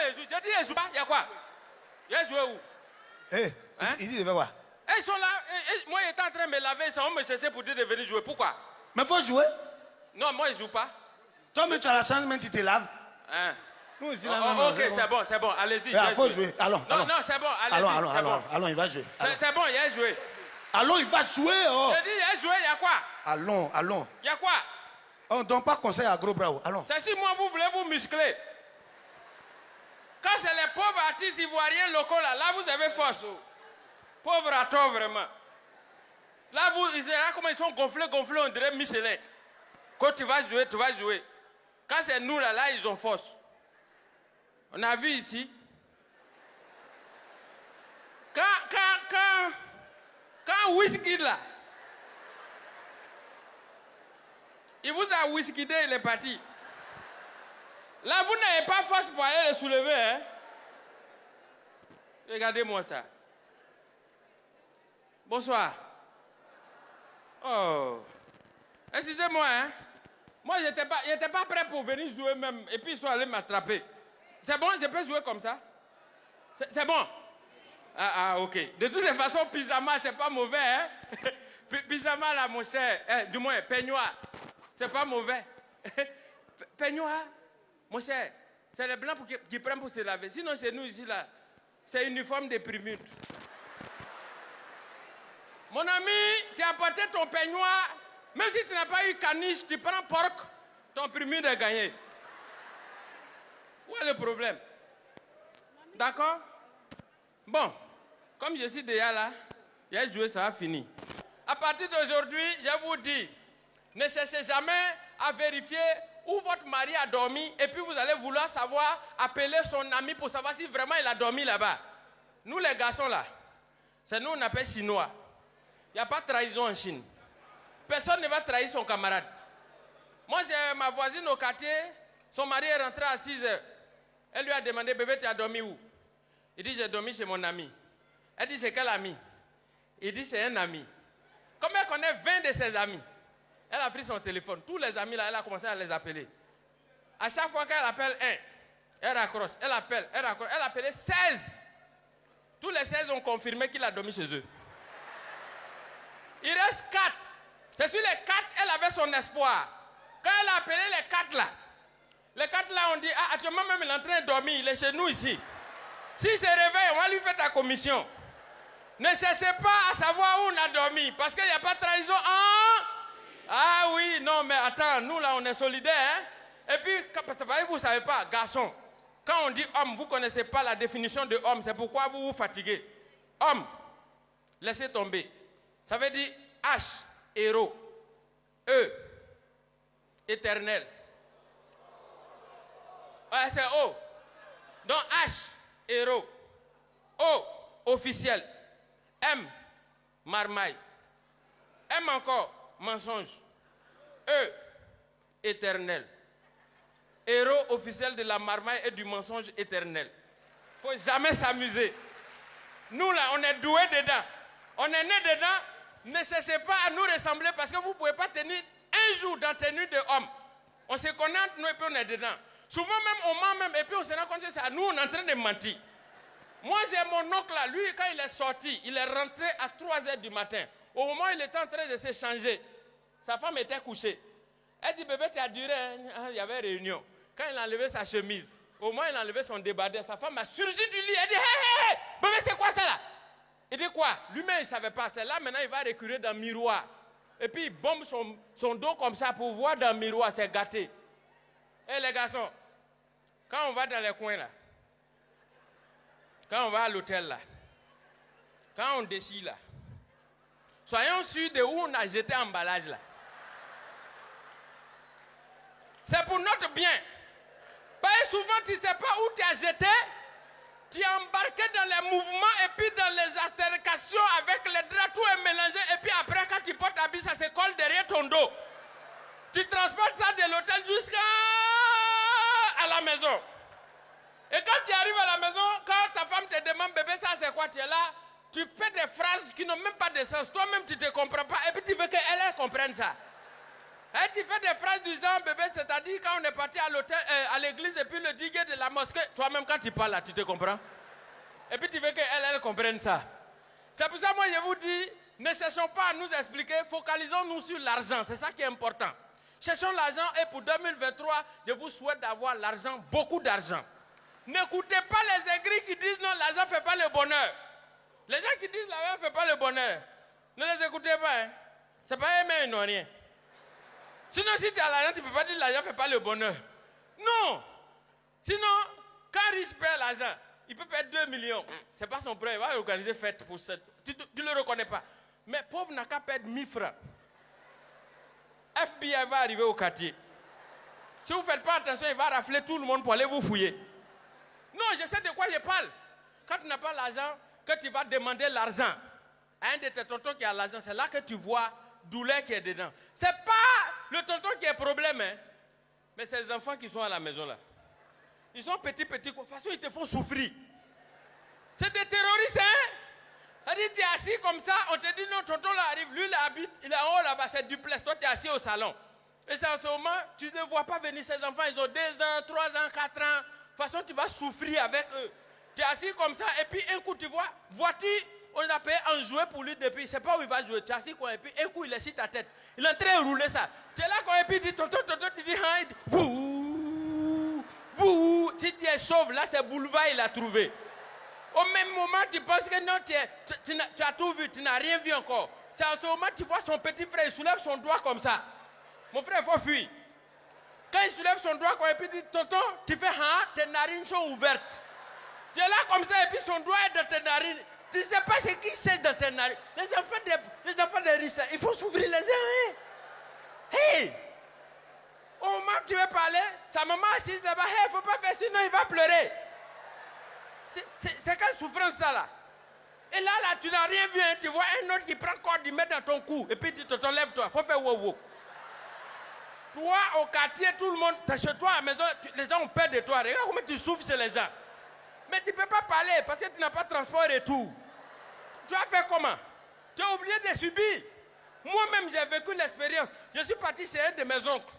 Jésus. J'ai dit Jésus. Il y a quoi? Il y a joué où? Il dit de faire quoi? Ils sont là. Moi, j'étais en train de me laver. Ça, on me cherchait pour dire de venir jouer. Pourquoi? Mais il faut jouer. Non, moi, je ne joue pas. Toi, mais tu as la chance, même si tu te laves. Hein? Nous, ici, Ok, c'est bon. Allez-y. Il faut jouer. Allons. Non, c'est bon. Allons, il va jouer. C'est bon, il a joué. Allons, il va jouer. Oh. J'ai dit, il a joué, il y a quoi? Allons. Il y a quoi? On ne donne pas conseil à gros bras. Allons. C'est si moi, vous voulez vous muscler. Quand c'est les pauvres artistes ivoiriens locaux, là vous avez force. Pauvres à toi, vraiment. Là, ils verront comment ils sont gonflés, on dirait Michelin. Quand tu vas jouer. Quand c'est nous, là, ils ont force. On a vu ici. Quand Whisky, là, il vous a whiskidé, il est parti. Là, vous n'avez pas force pour aller le soulever, hein? Regardez-moi ça. Bonsoir. Oh. Excusez-moi, hein? Moi, je n'étais pas prêt pour venir jouer même. Et puis, ils sont allés m'attraper. C'est bon, je peux jouer comme ça? C'est bon? Ok. De toutes les façons, pyjama, c'est pas mauvais, hein? Pyjama, là, mon cher. Du moins, peignoir. C'est pas mauvais. Peignoir, mon cher. C'est les blancs qui prennent pour se laver. Sinon, c'est nous ici, là. C'est uniforme de primute. Mon ami, tu as apporté ton peignoir. Même si tu n'as pas eu caniche, tu prends porc, ton primute est gagné. Où est le problème? D'accord? Bon, comme je suis déjà là, il a joué, ça va finir. À partir d'aujourd'hui, je vous dis, ne cherchez jamais à vérifier où votre mari a dormi et puis vous allez vouloir savoir, appeler son ami pour savoir si vraiment il a dormi là-bas. Nous les garçons là, c'est nous on appelle chinois. Il n'y a pas de trahison en Chine. Personne ne va trahir son camarade. Moi j'ai ma voisine au quartier, son mari est rentré à 6 h. Elle lui a demandé, bébé tu as dormi où? Il dit j'ai dormi chez mon ami. Elle dit c'est quel ami? Il dit c'est un ami. Comme elle connaît 20 de ses amis, elle a pris son téléphone. Tous les amis là, elle a commencé à les appeler. À chaque fois qu'elle appelle un, elle raccroche, elle appelle, elle raccroche. Elle a appelé 16. Tous les 16 ont confirmé qu'il a dormi chez eux. Il reste 4. Et sur les 4, elle avait son espoir. Quand elle a appelé les 4 là, les 4 là ont dit, actuellement même il est en train de dormir, il est chez nous ici. S'il se réveille, on va lui faire ta commission. Ne cherchez pas à savoir où on a dormi, parce qu'il n'y a pas de trahison en... Ah oui, non, mais attends, nous là, on est solidaires. Hein? Et puis, parce que vous ne savez pas, garçon, quand on dit homme, vous ne connaissez pas la définition de homme, c'est pourquoi vous vous fatiguez. Homme, laissez tomber. Ça veut dire H, héros. E, éternel. Ouais, c'est O. Donc H, héros. O, officiel. M, marmaille. M encore, mensonge. E, éternel. Héros officiel de la marmaille et du mensonge éternel. Il ne faut jamais s'amuser. Nous là, on est doués dedans. On est nés dedans. Ne cherchez pas à nous ressembler parce que vous ne pouvez pas tenir un jour dans tenue de homme. On se connaît entre nous et puis on est dedans. Souvent même, on ment même et puis on se rend compte que c'est à nous, on est en train de mentir. Moi, j'ai mon oncle là, lui, quand il est sorti, il est rentré à 3 h du matin. Au moment où il était en train de se changer, sa femme était couchée. Elle dit, bébé, tu as duré, hein? Il y avait réunion. Quand il a enlevé sa chemise, au moment où il a enlevé son débardeur, sa femme a surgi du lit. Elle dit, hé, bébé, c'est quoi ça là? Il dit quoi? Lui-même, il ne savait pas. C'est là, maintenant, il va reculer dans le miroir. Et puis, il bombe son dos comme ça pour voir dans le miroir, c'est gâté. Et les garçons, quand on va dans les coins là, quand on va à l'hôtel là, quand on déchire là, soyons sûrs de où on a jeté l'emballage là. C'est pour notre bien. Parce que souvent, tu ne sais pas où tu as jeté. Tu es embarqué dans les mouvements et puis dans les altercations avec les draps, tout est mélangé. Et puis après, quand tu portes habit, ça se colle derrière ton dos. Tu transportes ça de l'hôtel jusqu'à la maison. Et quand tu arrives à la maison, quand ta femme te demande, bébé, ça c'est quoi, tu es là, tu fais des phrases qui n'ont même pas de sens. Toi-même, tu ne te comprends pas. Et puis tu veux qu'elle comprenne ça. Et tu fais des phrases du genre, bébé, c'est-à-dire quand on est parti à l'hôtel, à l'église et puis le diguet de la mosquée, toi-même quand tu parles là, tu te comprends? Et puis tu veux qu'elle comprenne ça. C'est pour ça moi je vous dis, ne cherchons pas à nous expliquer, focalisons-nous sur l'argent, c'est ça qui est important. Cherchons l'argent et pour 2023, je vous souhaite d'avoir l'argent, beaucoup d'argent. N'écoutez pas les aigris qui disent non, l'argent ne fait pas le bonheur. Les gens qui disent l'argent ne fait pas le bonheur, ne les écoutez pas. Hein. C'est pas eux, mais ils n'ont rien. Sinon, si tu as l'argent, tu ne peux pas dire l'argent ne fait pas le bonheur. Non. Sinon, quand riche perd l'argent, il peut perdre 2 millions. Ce n'est pas son problème. Il va organiser fête pour ça. Tu ne le reconnais pas. Mais pauvre n'a qu'à perdre 1000 francs. FBI va arriver au quartier. Si vous ne faites pas attention, il va rafler tout le monde pour aller vous fouiller. Non, je sais de quoi je parle. Quand tu n'as pas l'argent, que tu vas demander l'argent à un de tes tontons qui a l'argent, c'est là que tu vois douleur qui est dedans. Ce n'est pas le tonton qui est problème, hein, mais c'est les enfants qui sont à la maison là. Ils sont petits, de toute façon ils te font souffrir. C'est des terroristes, hein. C'est-à-dire tu es assis comme ça, on te dit non, tonton là arrive, lui il habite, il est en haut là-bas, c'est duplex, toi tu es assis au salon. Et c'est en ce moment, tu ne vois pas venir ces enfants, ils ont 2 ans, 3 ans, 4 ans. De toute façon, tu vas souffrir avec eux. Tu es assis comme ça, et puis un coup, tu vois, voiture, on a payé un jouet pour lui depuis, il ne sait pas où il va jouer. Tu es assis quoi, et puis un coup, il est sur ta tête. Il est en train de rouler ça. Tu es là quand et puis il dit, tonton, tu dis, hein, il dit, vous, si tu es chauve, là, c'est boulevard, il a trouvé. Au même moment, tu penses que non, tu as tout vu, tu n'as rien vu encore. C'est en ce moment, tu vois son petit frère, il soulève son doigt comme ça. Mon frère, il faut fuir. Quand il soulève son doigt, quand il dit, tonton, tu fais, hein, tes narines sont ouvertes. Tu es là comme ça, et puis son doigt est dans tes narines. Tu ne sais pas ce qui cherche dans tes narines. Les enfants des riches, il faut s'ouvrir les yeux. Hein? Hey! Au moment où tu veux parler, sa maman assise là-bas, il ne faut pas faire sinon il va pleurer. C'est quelle souffrance ça là? Et là, tu n'as rien vu, hein? Tu vois un autre qui prend le corps, il met dans ton cou, et puis tu te lèves-toi, il faut faire wow. Toi, au quartier, tout le monde, chez toi à la maison, les gens ont peur de toi. Regarde comment tu souffres chez les gens. Mais tu ne peux pas parler parce que tu n'as pas de transport et tout. Tu vas faire comment? Tu as oublié de subir. Moi-même, j'ai vécu l'expérience. Je suis parti chez un de mes oncles.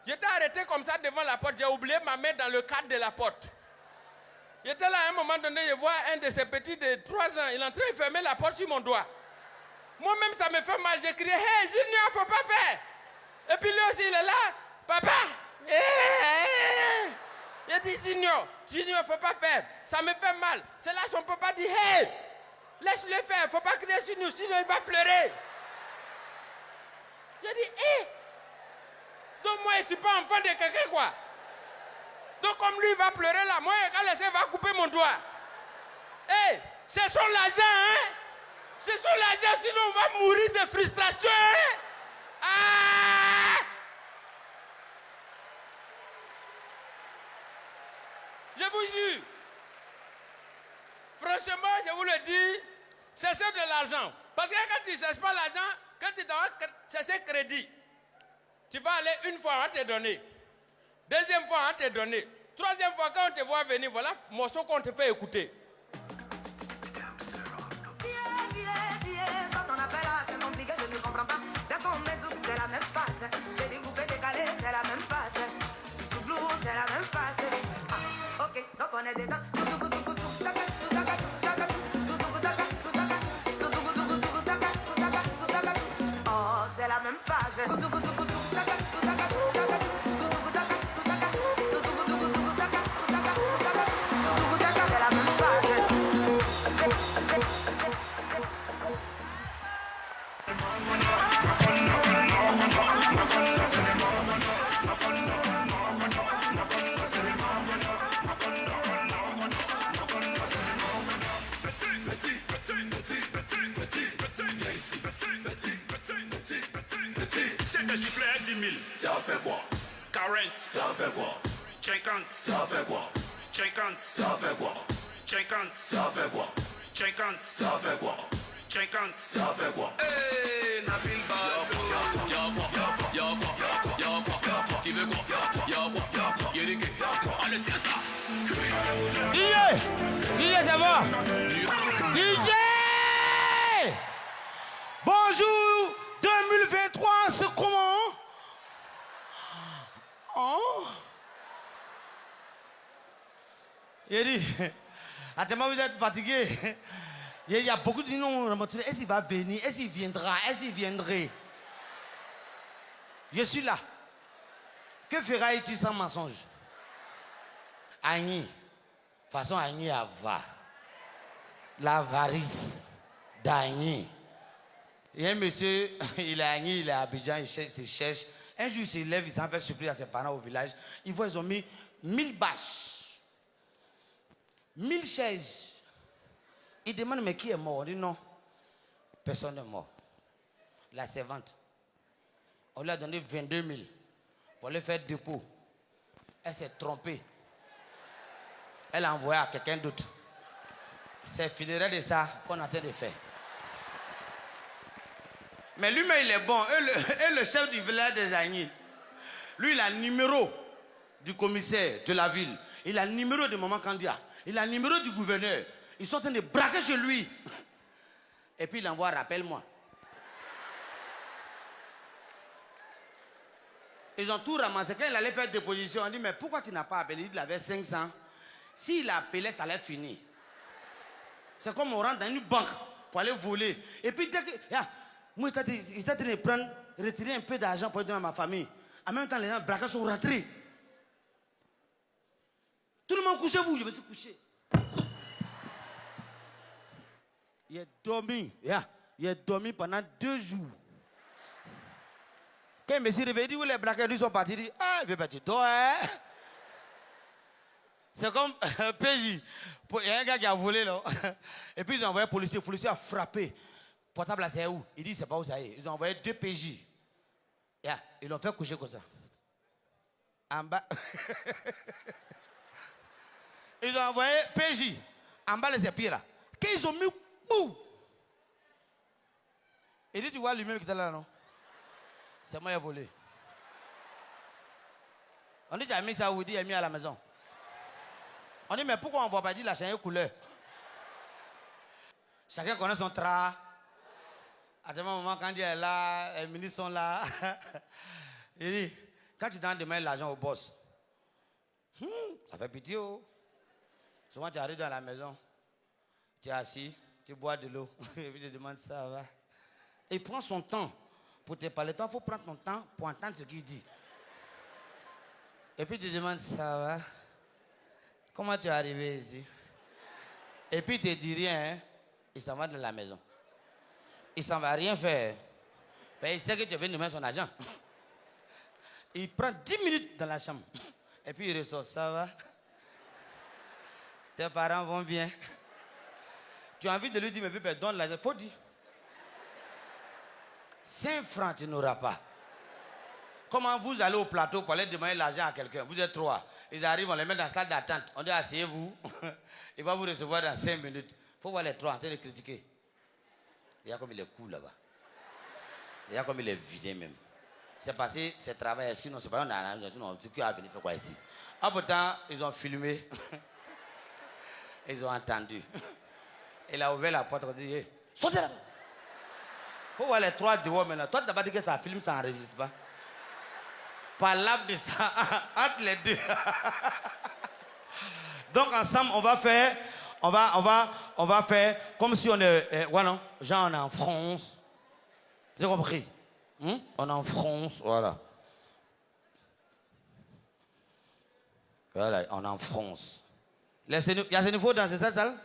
J'étais arrêté comme ça devant la porte. J'ai oublié ma main dans le cadre de la porte. J'étais là à un moment donné, je vois un de ces petits de 3 ans. Il est en train de fermer la porte sur mon doigt. Moi-même, ça me fait mal. J'ai crié, hey, Junior, il ne faut pas faire. Et puis lui aussi, il est là. Papa. Il dit, Junior, il ne faut pas faire. Ça me fait mal. C'est là son papa dit, hey, laisse-le faire. Il ne faut pas crier sur nous, sinon il va pleurer. Il dit, hé. Donc moi, je ne suis pas enfant de quelqu'un, quoi. Donc comme lui, il va pleurer là, moi, quand laisser, il va couper mon doigt. Hé, cherchons l'argent, hein. Cherchons l'argent, sinon on va mourir de frustration, hein. Ah! Je vous jure, franchement, je vous le dis, cherchez de l'argent. Parce que quand tu ne cherches pas l'argent, quand tu dois chercher crédit, tu vas aller une fois, on va te donner. Deuxième fois, on va te donner. Troisième fois, quand on te voit venir, voilà le morceau qu'on te fait écouter. Quand on appelle là, c'est compliqué, je ne comprends pas. Dès qu'on met zouk, c'est la même face. J'ai des coupés décalés, c'est la même face. Sous blue, c'est la même face. Ah, ok, donc on est dedans. Oh, c'est la même phase. C'est un giflet à 10 000. Ça fait quoi? 40. Ça fait quoi? 50. Ça fait quoi? 50. Ça fait quoi? 50. Ça fait quoi? 50. Ça fait quoi? 50. Ça fait quoi? Hey, Nabil Ba. Y'a quoi? Tu veux quoi? Y'a quoi? Allez, tiens ça. DJ, ça va? DJ! Bonjour 2023, c'est comment? Il dit, attends, vous êtes fatigué. Il y a beaucoup de noms. Est-ce qu'il va venir? Est-ce qu'il viendra? Est-ce qu'il viendrait? Je suis là. Que feras-tu sans mensonge? Agni. De toute façon, Agni a va. L'avarice d'Agni. Il y a un monsieur, il est à Agni, il est à Abidjan, il cherche. Un jour, il se lève, il s'en fait surprise à ses parents au village. Il voit, ils ont mis 1000 bâches, 1000 chaises. Il demande, mais qui est mort? On dit non, personne n'est mort. La servante, on lui a donné 22 000 pour lui faire dépôt. Elle s'est trompée. Elle a envoyé à quelqu'un d'autre. C'est funéraire de ça qu'on est en train de faire. Mais lui-même, il est bon. Et le chef du village des Agnis, lui, il a le numéro du commissaire de la ville. Il a le numéro de Maman Kandia. Il a le numéro du gouverneur. Ils sont en train de braquer chez lui. Et puis, il envoie, rappelle-moi. Ils ont tout ramassé. Quand il allait faire déposition, on dit, mais pourquoi tu n'as pas appelé? Il avait 500. S'il appelait, ça allait finir. C'est comme on rentre dans une banque pour aller voler. Et puis, dès que... moi, il était en train de prendre, retirer un peu d'argent pour donner à ma famille. En même temps, les gens braqués sont rentrés. Tout le monde, couchez-vous, je me suis couché. Il a dormi. Il a dormi pendant 2 jours. Quand il me suis réveillé, il dit où les braqueurs sont partis. Il dit, ah, il veut pas, tu dors, hein? C'est comme PJ. Il y a un gars qui a volé là. Et puis ils ont envoyé un policier. Le policier a frappé. Portable là, c'est où? Il dit, c'est pas où ça est. Ils ont envoyé 2 PJ. Ils l'ont fait coucher comme ça. En bas. Ils ont envoyé PJ. En bas, les pieds là. Quand ils ont mis. Bouh! Il dit, tu vois lui-même qui était là, non? C'est moi qui ai volé. On dit, tu as mis ça où? Il dit, il a mis à la maison. On dit, mais pourquoi on ne voit pas dire la chaîne couleur? Chacun connaît son tra. À ce moment, quand il est là, les ministres sont là. Il dit, quand tu donnes demain l'argent au boss, ça fait pitié. Oh. Souvent, tu arrives dans la maison, tu es assis, tu bois de l'eau, et puis tu demandes ça va. Il prend son temps pour te parler. Il faut prendre ton temps pour entendre ce qu'il dit. Et puis tu demandes ça va. Comment tu es arrivé ici? Et puis il ne te dit rien, hein? Il s'en va dans la maison. Il ne s'en va rien faire. Mais il sait que tu viens de mettre son argent. Il prend 10 minutes dans la chambre. Et puis il ressort, ça va? Tes parents vont bien. Tu as envie de lui dire, mais donne l'argent. Il faut dire. 5 francs, tu n'auras pas. Comment vous allez au plateau pour aller demander l'argent à quelqu'un? Vous êtes 3. Ils arrivent, on les met dans la salle d'attente. On dit, asseyez-vous. Il va vous recevoir dans 5 minutes. Il faut voir les 3 en train de critiquer. Il y a comme il est cool là-bas. Il y a comme il est vidé même. C'est passé, c'est travail. Sinon, c'est pas un sinon, tu peux venir faire quoi ici? Ah, pourtant, ils ont filmé. Ils ont entendu. Il a ouvert la porte. Il a dit, hey, sautez là-bas. Il faut voir les 3 dehors maintenant. Toi, tu n'as pas dit que ça filme, ça n'enregistre pas. Parle de ça entre les deux. Donc ensemble, on va faire, on va faire comme si on est, voilà, genre on est en France. J'ai compris. On est en France, voilà. Voilà, on est en France. Il y a Sénéfo dans cette salle?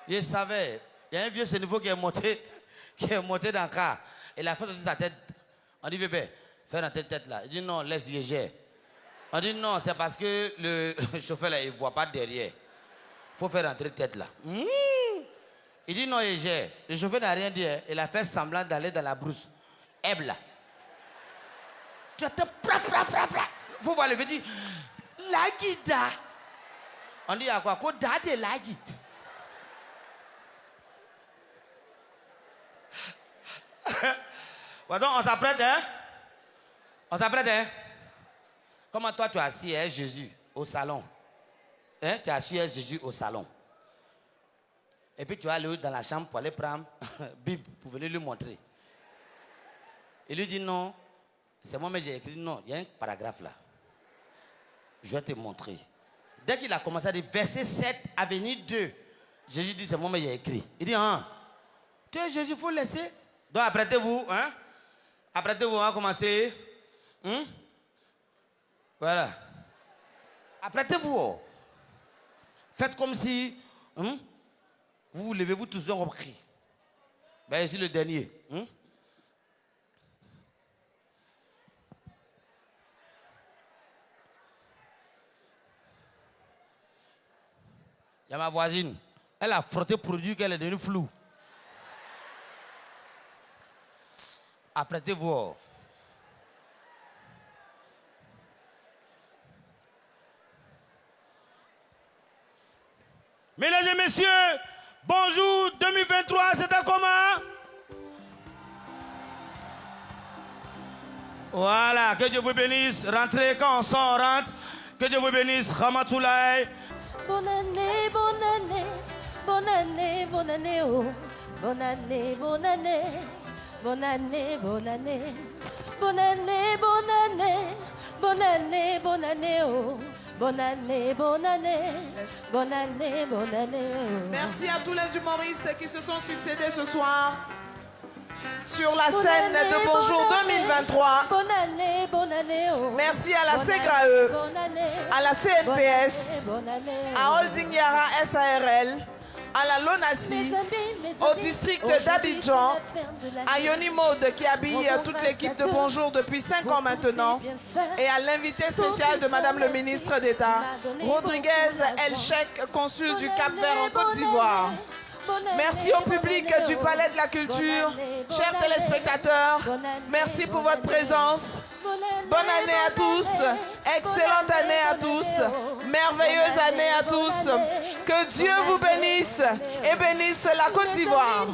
Il savait. Il y a un vieux Sénéfo qui est monté dans le car. Il a fait sortir sa tête. On dit, bébé, fais dans ta tête là. Il dit non, laisse gère. On dit non, c'est parce que le chauffeur là, il ne voit pas derrière. Il faut faire rentrer tête là. Il dit non, il gère. Le chauffeur n'a rien dit. Hein. Il a fait semblant d'aller dans la brousse. Eb là. Tu as te il faut voir le petit. Lagida. On dit à quoi? Quoi dade lagi. Donc on s'apprête, hein? On s'apprête, hein? Comment toi tu as assis hein, Jésus au salon? Hein? Tu as assis Jésus au salon. Et puis tu vas aller dans la chambre pour aller prendre Bible pour venir lui montrer. Il lui dit non, c'est moi mais j'ai écrit non, il y a un paragraphe là. Je vais te montrer. Dès qu'il a commencé à dire verset 7, avenue 2, Jésus dit, c'est moi, mais il a écrit. Il dit, hein, tu es Jésus, il faut laisser. Donc apprêtez-vous, hein. Apprêtez-vous, on va commencer. Voilà. Apprêtez-vous. Faites comme si vous vous levez, vous tous en repris. Ben, ici le dernier. Il y a ma voisine. Elle a frotté produit qu'elle est devenue floue. Apprêtez-vous. Mesdames et messieurs, bonjour 2023, c'est à comment? Voilà, que Dieu vous bénisse. Rentrez quand on sort, rentre. Que Dieu vous bénisse. Ramatoulaye. Bonne année, bonne année, bonne année, bonne année, oh. Bonne année, bonne année, bonne année, bonne année, bonne année, bonne année, bonne année, bonne année, oh. Bonne année, bonne année, bonne année, bonne année. Oh. Merci à tous les humoristes qui se sont succédés ce soir sur la Bonne scène année, de Bonjour bonne année, 2023. Bonne année, bonne année. Oh. Merci à la Bonne CEGRAE, année, bonne année, à la CNPS, bonne année, à Holding Yara SARL, à la LONASI, Mes amis, au district d'Abidjan, à Yoni Mode qui habille toute l'équipe de Bonjour depuis 5 ans maintenant, et à l'invité spécial de Madame le ministre d'État, Rodriguez El Cheikh, consul du Cap-Vert en Côte d'Ivoire. Merci au public du Palais de la Culture, chers téléspectateurs, merci pour votre présence. Bonne année à tous, excellente année à tous, merveilleuse année à tous. Que Dieu vous bénisse et bénisse la Côte d'Ivoire.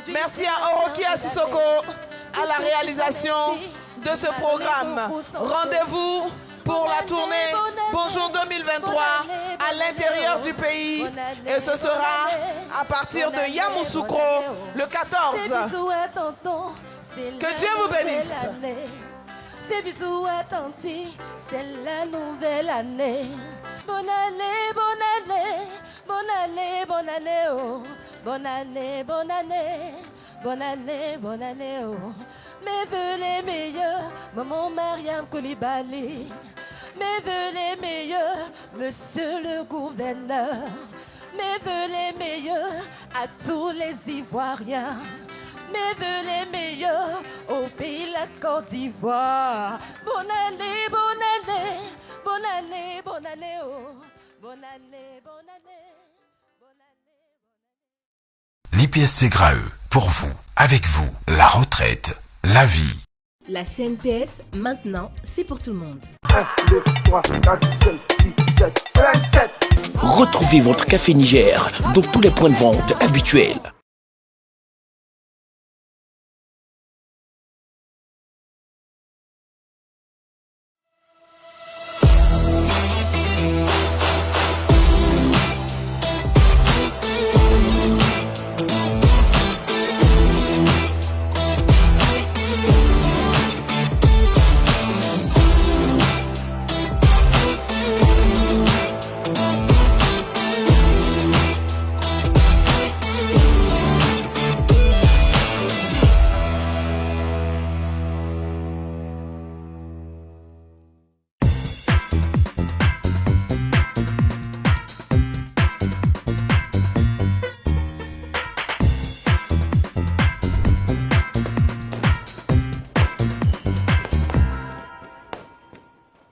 Merci à Orokia Sissoko à la réalisation de ce programme. Rendez-vous pour la tournée Bonjour 2023 à l'intérieur du pays et ce sera à partir de Yamoussoukro le 14. Que Dieu vous bénisse. Fais bisous à Tanti, c'est la nouvelle année. Bonne année, bonne année, bonne année, bonne année, oh. Bonne année, bonne année, bonne année, bonne année, oh. Mes vœux les meilleurs, maman Mariam Koulibaly. Mes vœux les meilleurs, monsieur le gouverneur. Mes vœux les meilleurs à tous les Ivoiriens. Mes vœux les meilleurs au pays de la Côte d'Ivoire. Bonne année, bonne année, bonne année, bonne année, oh. Bonne année, bonne année, bonne année. L'IPS CEGRAE, pour vous, avec vous, la retraite, la vie. La CNPS, maintenant, c'est pour tout le monde. 1, 2, 3, 4, 5, 6, 7, 7. Retrouvez votre café Niger dans tous les points de vente habituels.